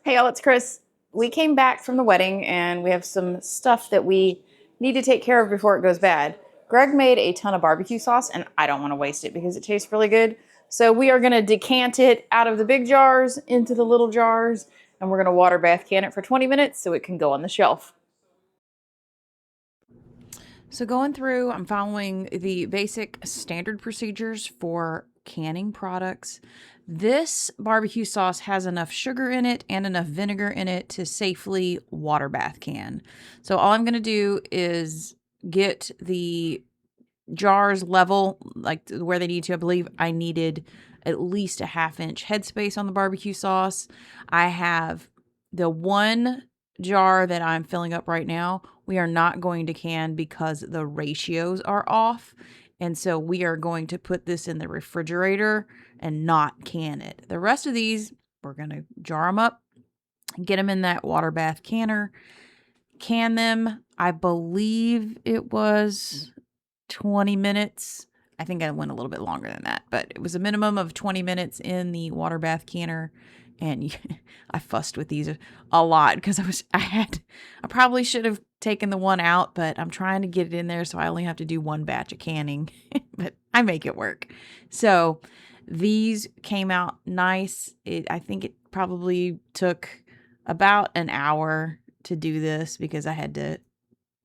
Hey y'all, it's Chris. We came back from the wedding and we have some stuff that we need to take care of before it goes bad. Greg made a ton of barbecue sauce and I don't want to waste it because it tastes really good. So we are going to decant it out of the big jars into the little jars and we're going to water bath can it for 20 minutes so it can go on the shelf. So going through, I'm following the basic standard procedures for canning products. This barbecue sauce has enough sugar in it and enough vinegar in it to safely water bath can. So all I'm going to do is get the jars level, like where they need to. I believe I needed at least a 1/2 inch headspace on the barbecue sauce. I have the one jar that I'm filling up right now. We are not going to can because the ratios are off. And so we are going to put this in the refrigerator and not can it. The rest of these, we're going to jar them up, get them in that water bath canner, can them. I believe it was 20 minutes. I think I went a little bit longer than that, but it was a minimum of 20 minutes in the water bath canner. And I fussed with these a lot because I probably should have taken the one out, but I'm trying to get it in there. So I only have to do one batch of canning, but I make it work. So these came out nice. I think it probably took about an hour to do this because I had to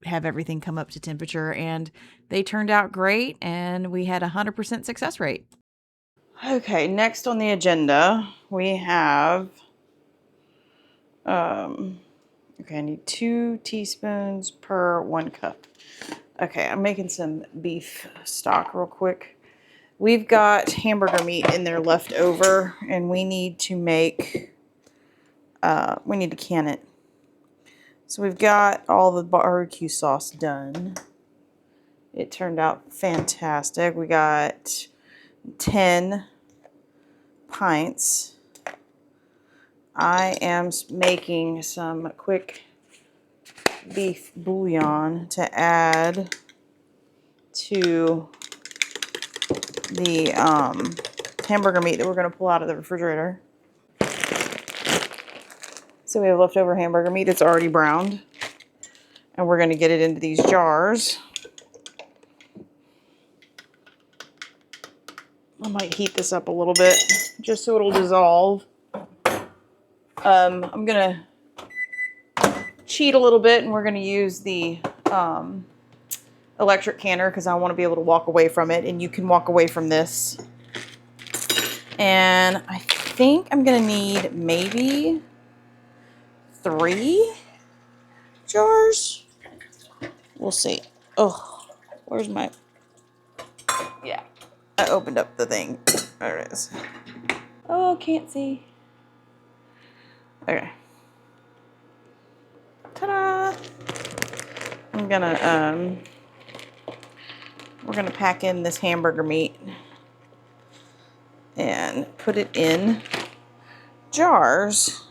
have everything come up to temperature, and they turned out great and we had 100% success rate. Okay, next on the agenda we have okay, I need 2 teaspoons per 1 cup. Okay, I'm making some beef stock real quick. We've got hamburger meat in there left over and we need to can it. So we've got all the barbecue sauce done. It turned out fantastic. We got 10 pints. I am making some quick beef bouillon to add to the hamburger meat that we're going to pull out of the refrigerator. So we have leftover hamburger meat that's already browned, and we're going to get it into these jars. I might heat this up a little bit just so it'll dissolve. I'm going to cheat a little bit and we're going to use the electric canner because I want to be able to walk away from it, and you can walk away from this. And I think I'm going to need maybe 3 jars. We'll see. Oh, where's my... Yeah, I opened up the thing. There it is. Oh, can't see. Okay. Ta-da! I'm gonna, we're gonna pack in this hamburger meat and put it in jars.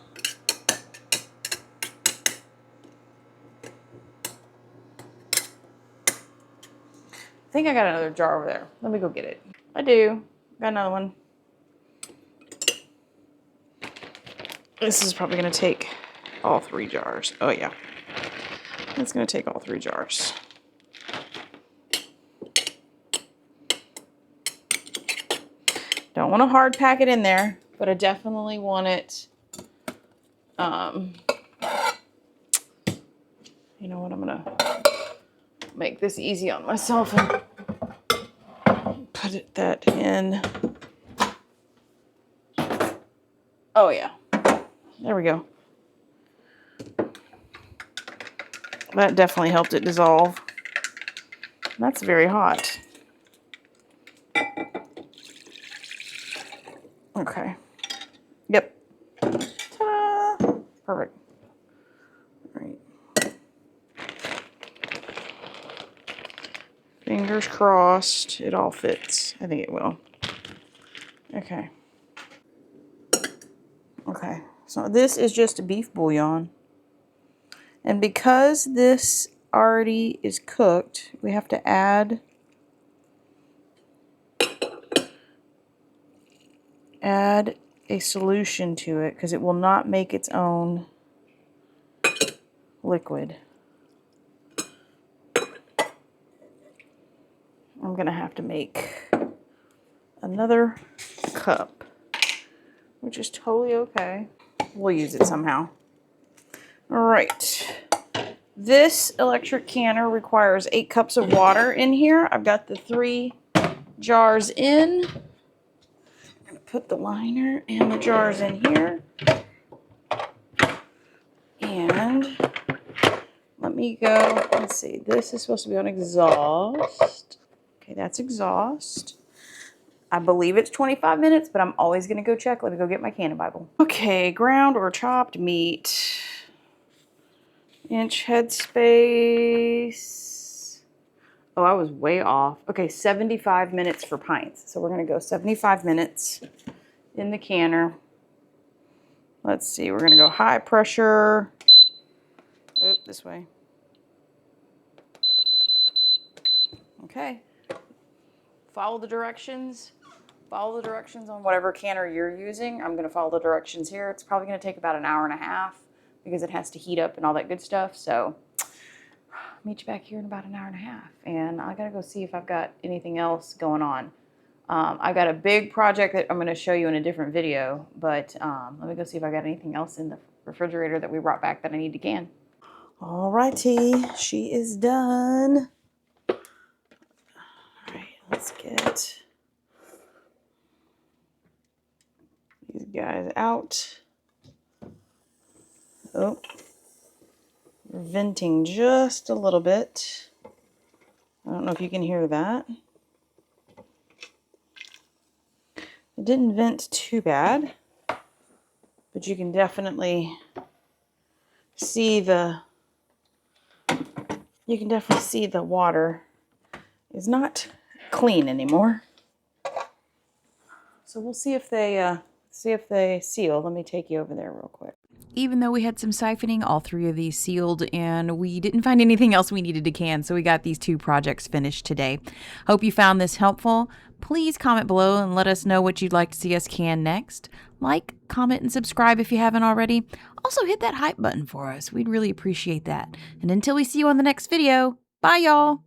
I think I got another jar over there. Let me go get it. I do. Got another one. This is probably going to take all 3 jars. Oh, yeah. It's going to take all 3 jars. Don't want to hard pack it in there, but I definitely want it. You know what? I'm going to make this easy on myself and put that in. Oh, yeah. There we go. That definitely helped it dissolve. That's very hot. Okay. Yep. Ta-da! Perfect. All right. Fingers crossed it all fits. I think it will. Okay. Okay. So this is just a beef bouillon. And because this already is cooked, we have to add a solution to it because it will not make its own liquid. I'm going to have to make another cup, which is totally okay. We'll use it somehow. All right. This electric canner requires 8 cups of water in here. I've got the 3 jars in. I'm going to put the liner and the jars in here. And let me go. Let's see. This is supposed to be on exhaust. Okay, that's exhaust. I believe it's 25 minutes, but I'm always going to go check. Let me go get my Canon Bible. Okay, ground or chopped meat. Inch headspace. Oh, I was way off. Okay, 75 minutes for pints. So we're going to go 75 minutes in the canner. Let's see, we're going to go high pressure. Oh, this way. Okay. Follow the directions. Follow the directions on whatever canner you're using. I'm going to follow the directions here. It's probably going to take about an hour and a half because it has to heat up and all that good stuff. So I'll meet you back here in about an hour and a half. And I got to go see if I've got anything else going on. I've got a big project that I'm going to show you in a different video. But let me go see if I got anything else in the refrigerator that we brought back that I need to can. All righty. She is done. All right. Let's get these guys out. Oh, we're venting just a little bit. I don't know if you can hear that. It didn't vent too bad, but you can definitely see the water is not clean anymore. So we'll see if they seal. Let me take you over there real quick. Even though we had some siphoning, all 3 of these sealed, and we didn't find anything else we needed to can, so we got these 2 projects finished today. Hope you found this helpful. Please comment below and let us know what you'd like to see us can next. Like, comment, and subscribe if you haven't already. Also, hit that hype button for us. We'd really appreciate that. And until we see you on the next video, bye, y'all!